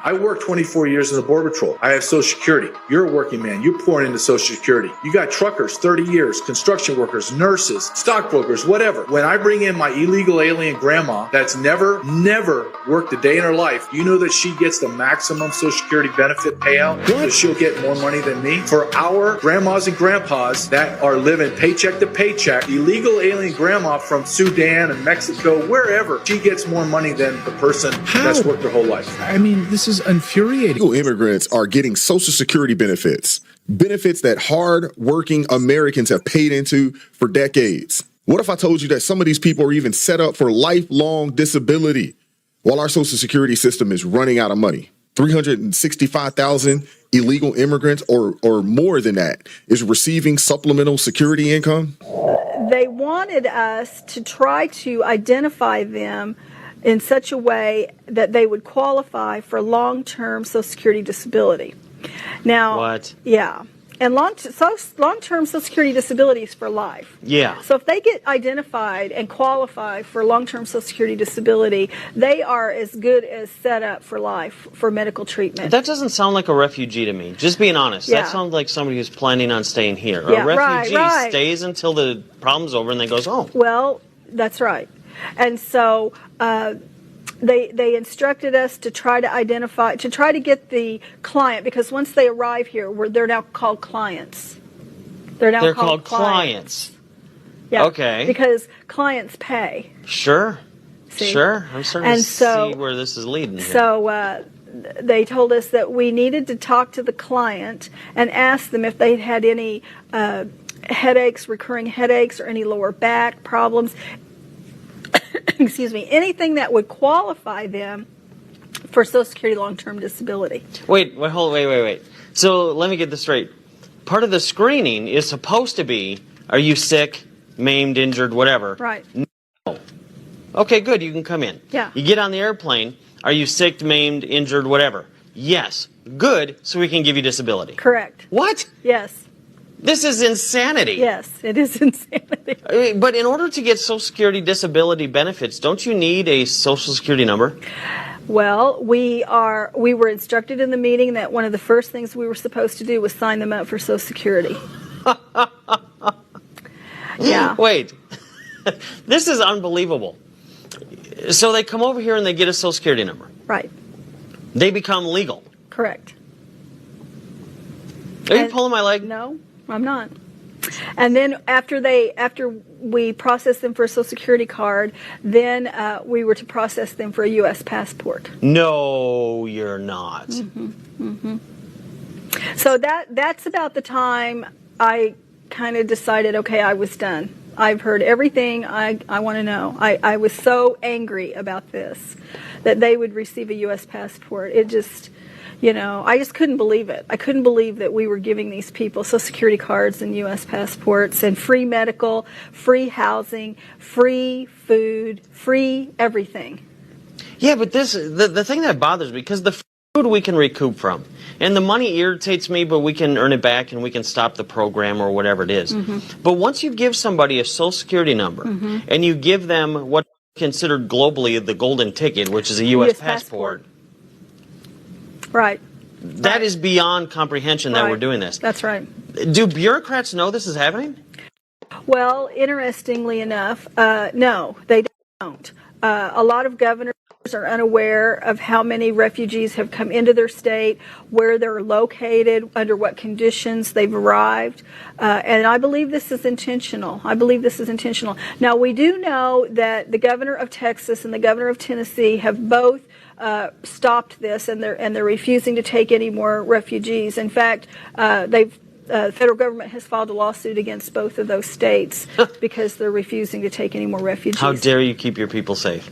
I worked 24 years in the Border Patrol. I have Social Security. You're a working man. You're pouring into Social Security. You got truckers, 30 years, construction workers, nurses, stockbrokers, whatever. When I bring in my illegal alien grandma that's never worked a day in her life, you know that she gets the maximum Social Security benefit payout? So she'll get more money than me? For our grandmas and grandpas that are living paycheck to paycheck, illegal alien grandma from Sudan and Mexico, wherever, she gets more money than the person that's worked her whole life. I mean, this is infuriating. Illegal immigrants are getting Social Security benefits that hard-working Americans have paid into for decades. What if I told you that some of these people are even set up for lifelong disability while our Social Security system is running out of money? 365,000 illegal immigrants or more than that is receiving supplemental security income? They wanted us to try to identify them in such a way that they would qualify for long-term Social Security disability. Now, what? Yeah. And long-term Social Security disability is for life. Yeah. So if they get identified and qualify for long-term Social Security disability, they are as good as set up for life for medical treatment. That doesn't sound like a refugee to me. Just being honest. Yeah. That sounds like somebody who's planning on staying here. Yeah, a refugee right. stays until the problem's over and then goes home. Well, that's right. And so they instructed us to try to identify, to try to get the client, because once they arrive here, they're now called clients. They're called clients. Yeah. Okay. Because clients pay. Sure. See? Sure. I'm starting to see where this is leading here. So they told us that we needed to talk to the client and ask them if they had any headaches, recurring headaches, or any lower back problems. Excuse me, anything that would qualify them for Social Security long-term disability. Wait. So let me get this straight. Part of the screening is supposed to be, are you sick, maimed, injured, whatever? Right. No. Okay, good, you can come in. Yeah. You get on the airplane, are you sick, maimed, injured, whatever? Yes. Good, so we can give you disability. Correct. What? Yes. This is insanity. Yes, it is insanity. But in order to get Social Security disability benefits, don't you need a Social Security number? Well, we were instructed in the meeting that one of the first things we were supposed to do was sign them up for Social Security. Yeah. Wait. This is unbelievable. So they come over here and they get a Social Security number. Right. They become legal. Correct. Are you pulling my leg? No, I'm not. And then after we processed them for a Social Security card, then we were to process them for a U.S. passport. No, you're not. So that's about the time I kind of decided, okay, I was done. I've heard everything I want to know. I was so angry about this, that they would receive a U.S. passport. It just, I just couldn't believe it. I couldn't believe that we were giving these people Social Security cards and U.S. passports and free medical, free housing, free food, free everything. Yeah, but the thing that bothers me, because the food we can recoup from, and the money irritates me, but we can earn it back and we can stop the program or whatever it is. But once you give somebody a Social Security number and you give them what's considered globally the golden ticket, which is a U.S. passport. Right. That is beyond comprehension that we're doing this. That's right. Do bureaucrats know this is happening? Well, interestingly enough, no, they don't. A lot of governors are unaware of how many refugees have come into their state, where they're located, under what conditions they've arrived. And I believe this is intentional. Now, we do know that the governor of Texas and the governor of Tennessee have both stopped this, and they're refusing to take any more refugees. In fact, the federal government has filed a lawsuit against both of those states because they're refusing to take any more refugees. How dare you keep your people safe?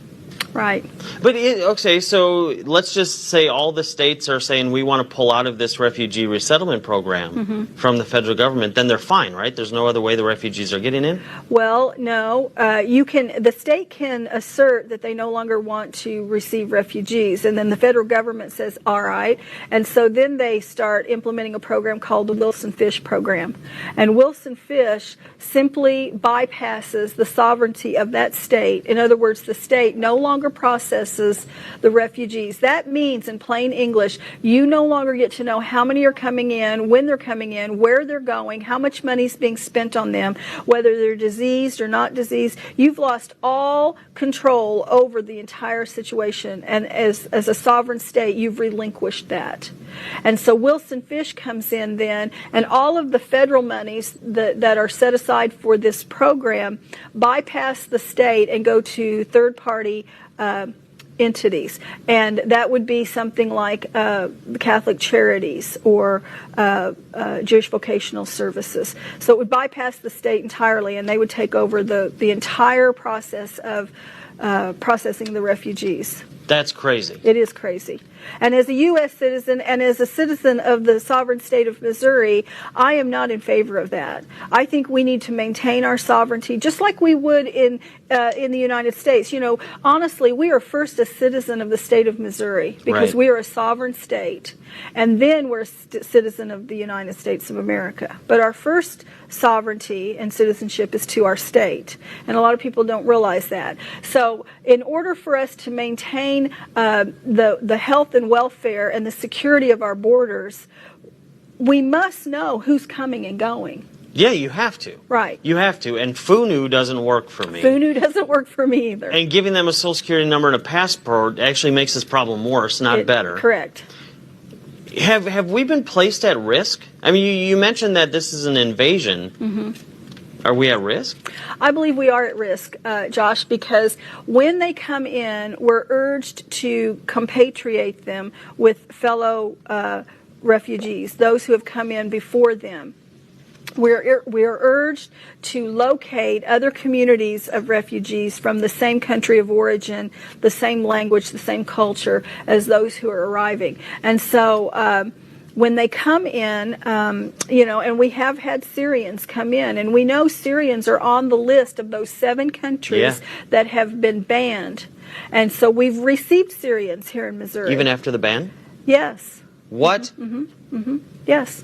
Right. But, okay, so let's just say all the states are saying we want to pull out of this refugee resettlement program from the federal government, then they're fine, right? There's no other way the refugees are getting in? Well, no. The state can assert that they no longer want to receive refugees, and then the federal government says, all right. And so then they start implementing a program called the Wilson Fish program. And Wilson Fish simply bypasses the sovereignty of that state. In other words, the state no longer longer processes the refugees. That means, in plain English, you no longer get to know how many are coming in, when they're coming in, where they're going, how much money is being spent on them, whether they're diseased or not diseased. You've lost all control over the entire situation, and as a sovereign state, you've relinquished that. And so Wilson Fish comes in then, and all of the federal monies that are set aside for this program bypass the state and go to third-party entities. And that would be something like the Catholic Charities or Jewish Vocational Services. So it would bypass the state entirely, and they would take over the entire process of processing the refugees. That's crazy. It is crazy. And as a U.S. citizen and as a citizen of the sovereign state of Missouri, I am not in favor of that. I think we need to maintain our sovereignty just like we would in the United States. You know, honestly, we are first a citizen of the state of Missouri because we are a sovereign state, and then we're a citizen of the United States of America. But our first sovereignty and citizenship is to our state, and a lot of people don't realize that. So in order for us to maintain the health and welfare and the security of our borders, we must know who's coming and going. Yeah, you have to. Right. You have to. And FUNU doesn't work for me. FUNU doesn't work for me either. And giving them a social security number and a passport actually makes this problem worse, not better. Correct. Have we been placed at risk? I mean, you mentioned that this is an invasion. Mm-hmm. Are we at risk? I believe we are at risk, Josh, because when they come in, we're urged to compatriate them with fellow refugees, those who have come in before them. We are urged to locate other communities of refugees from the same country of origin, the same language, the same culture as those who are arriving. And so when they come in, and we have had Syrians come in, and we know Syrians are on the list of those 7 countries that have been banned. And so we've received Syrians here in Missouri. Even after the ban? Yes. What? Mm-hmm. Mm-hmm. Yes.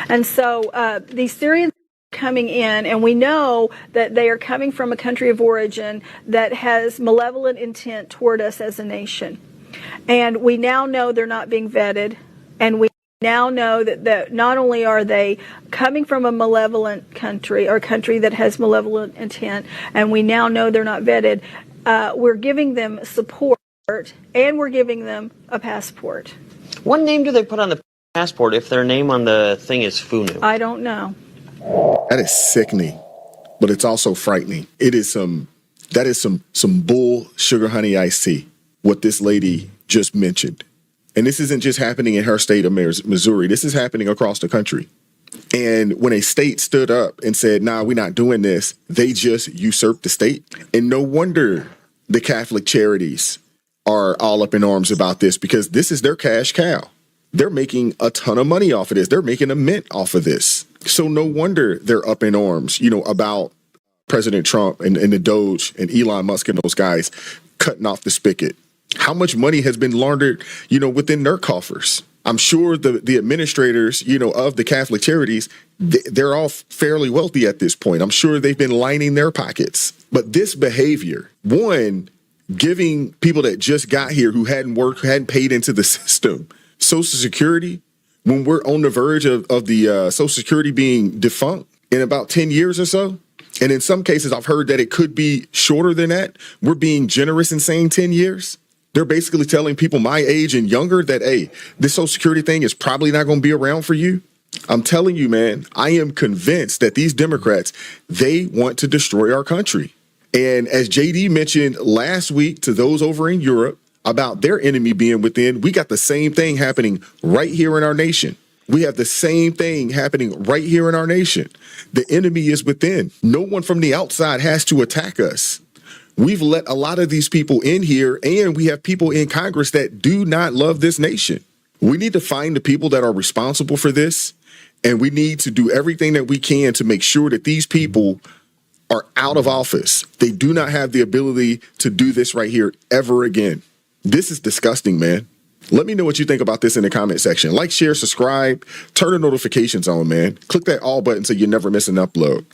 And so these Syrians are coming in, and we know that they are coming from a country of origin that has malevolent intent toward us as a nation. And we now know they're not being vetted, and we now know that not only are they coming from a malevolent country or a country that has malevolent intent, and we now know they're not vetted, we're giving them support, and we're giving them a passport. What name do they put on the passport if their name on the thing is FUNU? I don't know. That is sickening, but it's also frightening. That is some bull sugar honey iced tea, what this lady just mentioned. And this isn't just happening in her state of Missouri. This is happening across the country. And when a state stood up and said, nah, we're not doing this, they just usurped the state. And no wonder the Catholic Charities are all up in arms about this, because this is their cash cow. They're making a ton of money off of this. They're making a mint off of this. So no wonder they're up in arms, about President Trump and the Doge and Elon Musk and those guys cutting off the spigot. How much money has been laundered, within their coffers? I'm sure the administrators, of the Catholic Charities, they're all fairly wealthy at this point. I'm sure they've been lining their pockets. But this behavior, one, giving people that just got here who hadn't worked, who hadn't paid into the system, Social Security, when we're on the verge of the Social Security being defunct in about 10 years or so. And in some cases, I've heard that it could be shorter than that. We're being generous in saying 10 years. They're basically telling people my age and younger that, hey, this Social Security thing is probably not going to be around for you. I'm telling you, man, I am convinced that these Democrats, they want to destroy our country. And as JD mentioned last week to those over in Europe about their enemy being within, we got the same thing happening right here in our nation. We have the same thing happening right here in our nation. The enemy is within. No one from the outside has to attack us. We've let a lot of these people in here, and we have people in Congress that do not love this nation. We need to find the people that are responsible for this, and we need to do everything that we can to make sure that these people are out of office. They do not have the ability to do this right here ever again. This is disgusting, man. Let me know what you think about this in the comment section. Like, share, subscribe, turn the notifications on, man. Click that all button so you never miss an upload.